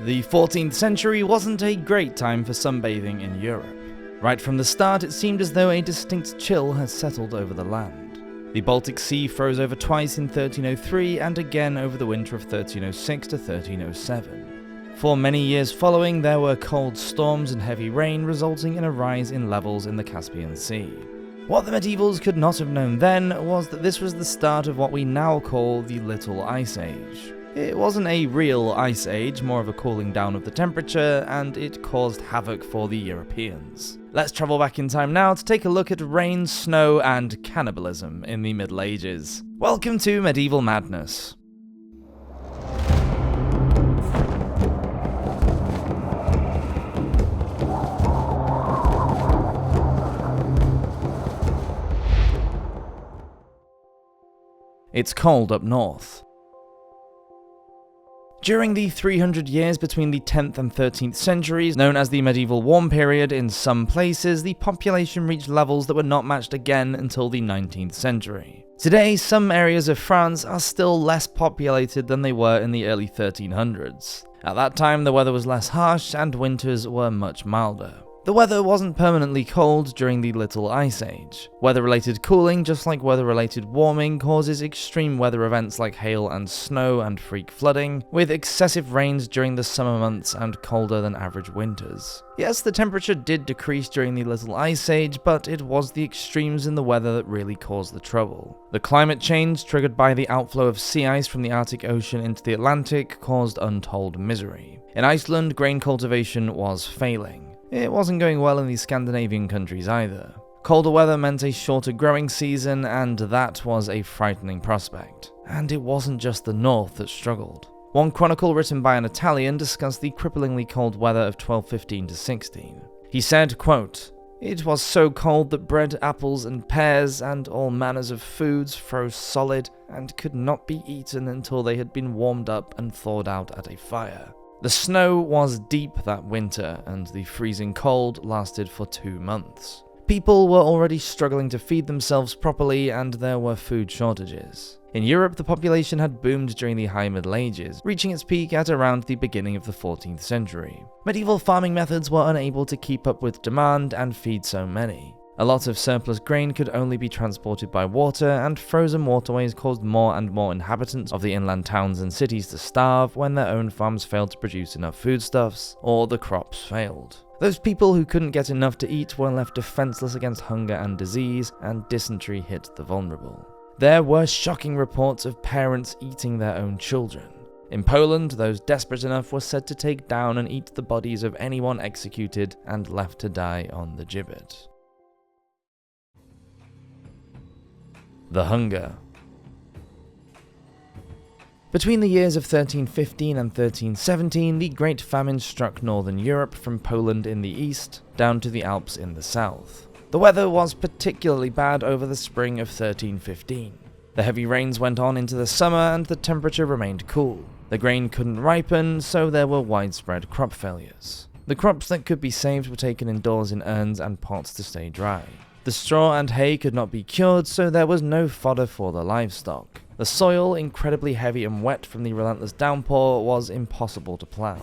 The 14th century wasn't a great time for sunbathing in Europe. Right from the start, it seemed as though a distinct chill had settled over the land. The Baltic Sea froze over twice in 1303 and again over the winter of 1306 to 1307. For many years following, there were cold storms and heavy rain, resulting in a rise in levels in the Caspian Sea. What the medievals could not have known then was that this was the start of what we now call the Little Ice Age. It wasn't a real ice age, more of a cooling down of the temperature, and it caused havoc for the Europeans. Let's travel back in time now to take a look at rain, snow, and cannibalism in the Middle Ages. Welcome to Medieval Madness. It's cold up north. During the 300 years between the 10th and 13th centuries, known as the medieval warm period, in some places the population reached levels that were not matched again until the 19th century. Today, some areas of France are still less populated than they were in the early 1300s. At that time, the weather was less harsh and winters were much milder. The weather wasn't permanently cold during the Little Ice Age. Weather-related cooling, just like weather-related warming, causes extreme weather events like hail and snow and freak flooding, with excessive rains during the summer months and colder than average winters. Yes, the temperature did decrease during the Little Ice Age, but it was the extremes in the weather that really caused the trouble. The climate change, triggered by the outflow of sea ice from the Arctic Ocean into the Atlantic, caused untold misery. In Iceland, grain cultivation was failing. It wasn't going well in the Scandinavian countries either. Colder weather meant a shorter growing season, and that was a frightening prospect. And it wasn't just the north that struggled. One chronicle written by an Italian discussed the cripplingly cold weather of 1215 to 16. He said, quote, "It was so cold that bread, apples, and pears, and all manners of foods froze solid, and could not be eaten until they had been warmed up and thawed out at a fire." The snow was deep that winter, and the freezing cold lasted for 2 months. People were already struggling to feed themselves properly, and there were food shortages. In Europe, the population had boomed during the High Middle Ages, reaching its peak at around the beginning of the 14th century. Medieval farming methods were unable to keep up with demand and feed so many. A lot of surplus grain could only be transported by water, and frozen waterways caused more and more inhabitants of the inland towns and cities to starve when their own farms failed to produce enough foodstuffs, or the crops failed. Those people who couldn't get enough to eat were left defenseless against hunger and disease, and dysentery hit the vulnerable. There were shocking reports of parents eating their own children. In Poland, those desperate enough were said to take down and eat the bodies of anyone executed and left to die on the gibbet. The hunger. Between the years of 1315 and 1317, the Great Famine struck northern Europe from Poland in the east down to the Alps in the south. The weather was particularly bad over the spring of 1315. The heavy rains went on into the summer and the temperature remained cool. The grain couldn't ripen, so there were widespread crop failures. The crops that could be saved were taken indoors in urns and pots to stay dry. The straw and hay could not be cured, so there was no fodder for the livestock. The soil, incredibly heavy and wet from the relentless downpour, was impossible to plough.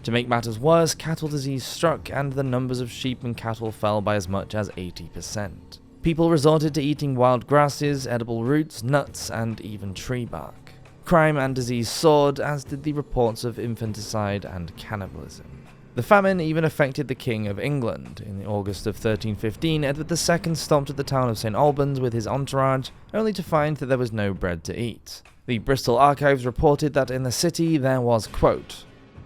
To make matters worse, cattle disease struck, and the numbers of sheep and cattle fell by as much as 80%. People resorted to eating wild grasses, edible roots, nuts, and even tree bark. Crime and disease soared, as did the reports of infanticide and cannibalism. The famine even affected the King of England. In August of 1315, Edward II stopped at the town of St. Albans with his entourage, only to find that there was no bread to eat. The Bristol Archives reported that in the city there was, quote,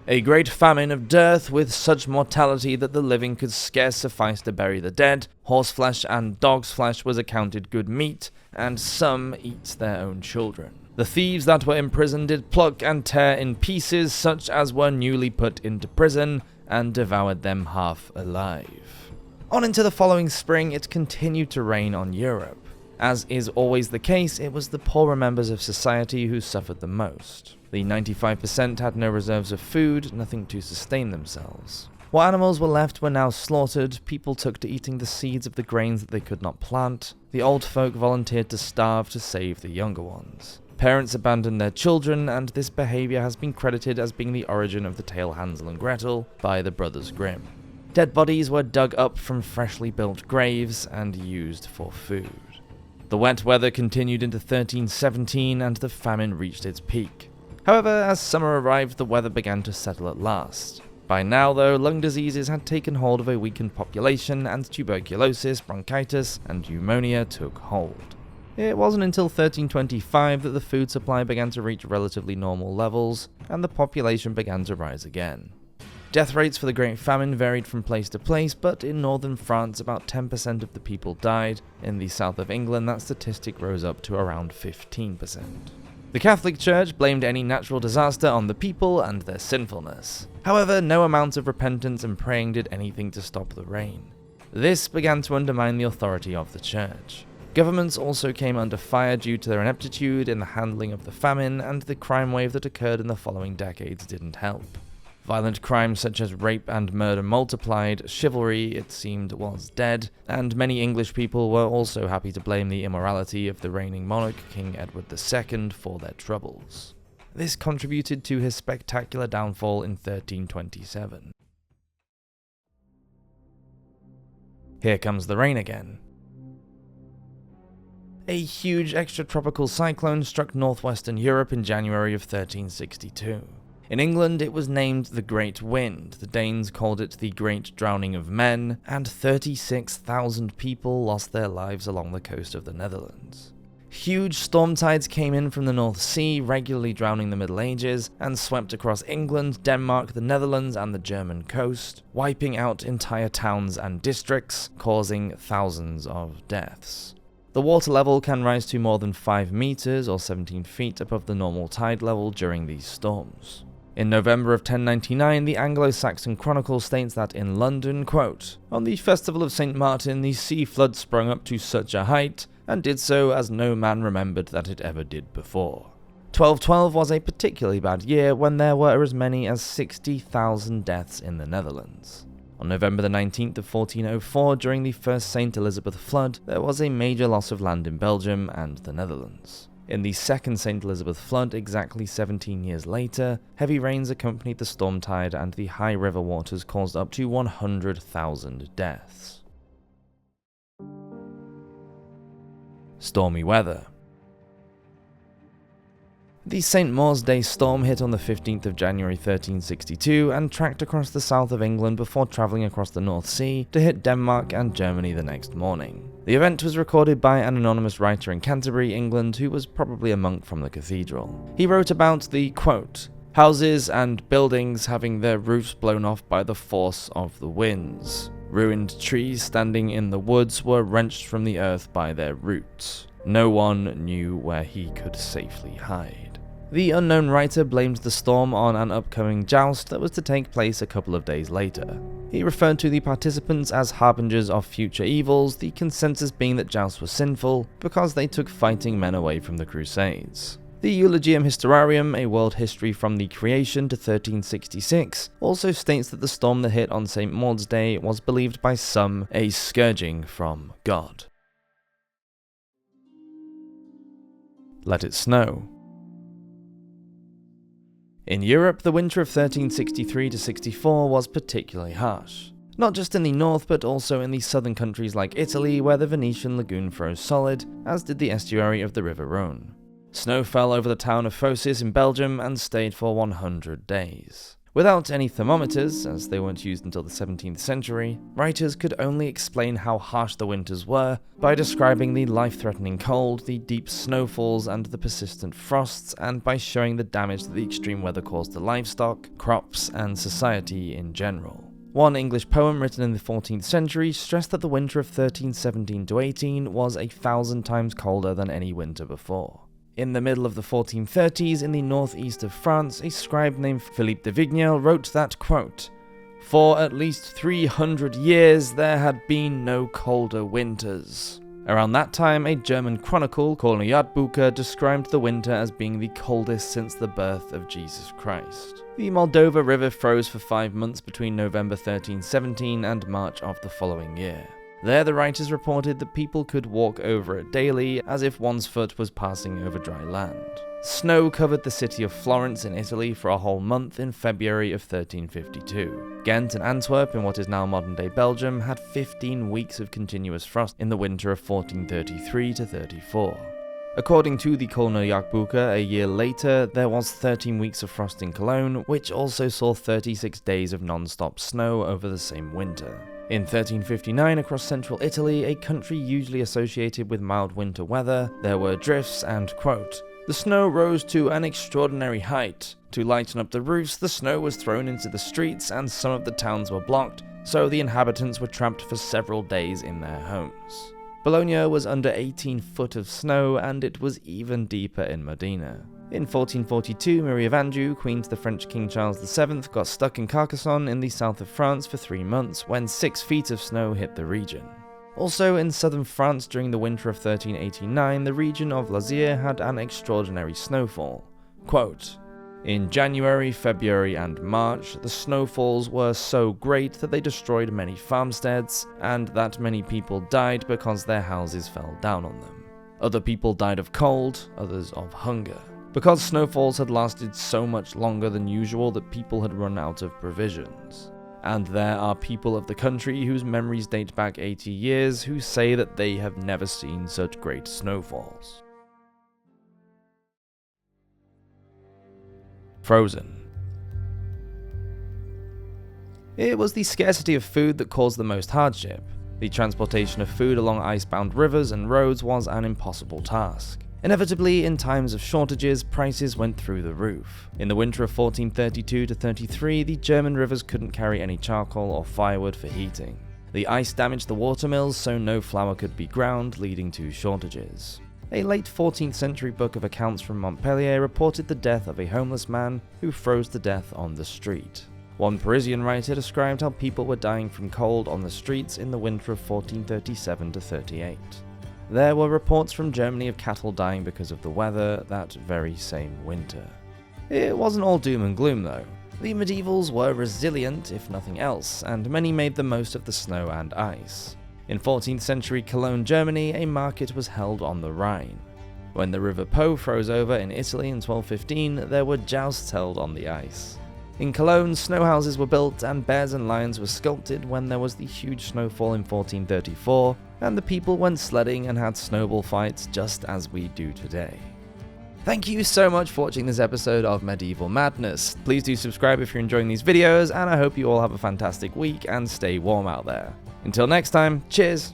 "a great famine of dearth, with such mortality that the living could scarce suffice to bury the dead. Horseflesh and dog's flesh was accounted good meat, and some eat their own children. The thieves that were imprisoned did pluck and tear in pieces such as were newly put into prison, and devoured them half alive." On into the following spring, it continued to rain on Europe. As is always the case, it was the poorer members of society who suffered the most. The 95% had no reserves of food, nothing to sustain themselves. What animals were left were now slaughtered, people took to eating the seeds of the grains that they could not plant, the old folk volunteered to starve to save the younger ones. Parents abandoned their children, and this behavior has been credited as being the origin of the tale Hansel and Gretel by the Brothers Grimm. Dead bodies were dug up from freshly built graves and used for food. The wet weather continued into 1317 and the famine reached its peak. However, as summer arrived, the weather began to settle at last. By now, though, lung diseases had taken hold of a weakened population and tuberculosis, bronchitis, and pneumonia took hold. It wasn't until 1325 that the food supply began to reach relatively normal levels, and the population began to rise again. Death rates for the Great Famine varied from place to place, but in northern France about 10% of the people died. In the south of England, that statistic rose up to around 15%. The Catholic Church blamed any natural disaster on the people and their sinfulness. However, no amount of repentance and praying did anything to stop the rain. This began to undermine the authority of the Church. Governments also came under fire due to their ineptitude in the handling of the famine, and the crime wave that occurred in the following decades didn't help. Violent crimes such as rape and murder multiplied, chivalry, it seemed, was dead, and many English people were also happy to blame the immorality of the reigning monarch, King Edward II, for their troubles. This contributed to his spectacular downfall in 1327. Here comes the rain again. A huge extratropical cyclone struck northwestern Europe in January of 1362. In England, it was named the Great Wind, the Danes called it the Great Drowning of Men, and 36,000 people lost their lives along the coast of the Netherlands. Huge storm tides came in from the North Sea, regularly drowning the Middle Ages, and swept across England, Denmark, the Netherlands, and the German coast, wiping out entire towns and districts, causing thousands of deaths. The water level can rise to more than 5 meters or 17 feet above the normal tide level during these storms. In November of 1099, the Anglo-Saxon Chronicle states that in London, quote, "On the festival of St. Martin, the sea flood sprung up to such a height, and did so as no man remembered that it ever did before." 1212 was a particularly bad year when there were as many as 60,000 deaths in the Netherlands. On November the 19th of 1404, during the first St. Elizabeth flood, there was a major loss of land in Belgium and the Netherlands. In the second St. Elizabeth flood, exactly 17 years later, heavy rains accompanied the storm tide and the high river waters caused up to 100,000 deaths. Stormy weather. The St. Maur's Day storm hit on the 15th of January 1362 and tracked across the south of England before travelling across the North Sea to hit Denmark and Germany the next morning. The event was recorded by an anonymous writer in Canterbury, England, who was probably a monk from the cathedral. He wrote about the, quote, "houses and buildings having their roofs blown off by the force of the winds. Ruined trees standing in the woods were wrenched from the earth by their roots. No one knew where he could safely hide." The unknown writer blamed the storm on an upcoming joust that was to take place a couple of days later. He referred to the participants as harbingers of future evils, the consensus being that jousts were sinful because they took fighting men away from the Crusades. The Eulogium Historiarum, a world history from the creation to 1366, also states that the storm that hit on St. Maud's Day was believed by some a scourging from God. Let it snow. In Europe, the winter of 1363 to 64 was particularly harsh. Not just in the north, but also in the southern countries like Italy, where the Venetian lagoon froze solid, as did the estuary of the River Rhone. Snow fell over the town of Phocis in Belgium and stayed for 100 days. Without any thermometers, as they weren't used until the 17th century, writers could only explain how harsh the winters were by describing the life-threatening cold, the deep snowfalls and the persistent frosts, and by showing the damage that the extreme weather caused to livestock, crops, and society in general. One English poem written in the 14th century stressed that the winter of 1317 to 18 was 1,000 times colder than any winter before. In the middle of the 1430s, in the northeast of France, a scribe named Philippe de Vignel wrote that, quote, "For at least 300 years there had been no colder winters." Around that time, a German chronicle called Jahrbuch described the winter as being the coldest since the birth of Jesus Christ. The Moldova River froze for 5 months between November 1317 and March of the following year. There, the writers reported that people could walk over it daily as if one's foot was passing over dry land. Snow covered the city of Florence in Italy for a whole month in February of 1352. Ghent and Antwerp, in what is now modern-day Belgium, had 15 weeks of continuous frost in the winter of 1433 to 34. According to the Kölner Jahrbuche, a year later, there was 13 weeks of frost in Cologne, which also saw 36 days of non-stop snow over the same winter. In 1359, across central Italy, a country usually associated with mild winter weather, there were drifts and, quote, "The snow rose to an extraordinary height. To lighten up the roofs, the snow was thrown into the streets and some of the towns were blocked, so the inhabitants were trapped for several days in their homes." Bologna was under 18 foot of snow, and it was even deeper in Modena. In 1442, Marie of Anjou, queen to the French King Charles VII, got stuck in Carcassonne in the south of France for 3 months when 6 feet of snow hit the region. Also in southern France during the winter of 1389, the region of Lozère had an extraordinary snowfall. Quote, "In January, February and March, the snowfalls were so great that they destroyed many farmsteads, and that many people died because their houses fell down on them. Other people died of cold, others of hunger. Because snowfalls had lasted so much longer than usual that people had run out of provisions. And there are people of the country whose memories date back 80 years who say that they have never seen such great snowfalls." Frozen. It was the scarcity of food that caused the most hardship. The transportation of food along icebound rivers and roads was an impossible task. Inevitably, in times of shortages, prices went through the roof. In the winter of 1432 to 33, the German rivers couldn't carry any charcoal or firewood for heating. The ice damaged the watermills, so no flour could be ground, leading to shortages. A late 14th century book of accounts from Montpellier reported the death of a homeless man who froze to death on the street. One Parisian writer described how people were dying from cold on the streets in the winter of 1437 to 38. There were reports from Germany of cattle dying because of the weather that very same winter. It wasn't all doom and gloom though. The medievals were resilient, if nothing else, and many made the most of the snow and ice. In 14th century Cologne, Germany, a market was held on the Rhine. When the River Po froze over in Italy in 1215, there were jousts held on the ice. In Cologne, snow houses were built and bears and lions were sculpted when there was the huge snowfall in 1434, and the people went sledding and had snowball fights just as we do today. Thank you so much for watching this episode of Medieval Madness. Please do subscribe if you're enjoying these videos, and I hope you all have a fantastic week and stay warm out there. Until next time, cheers!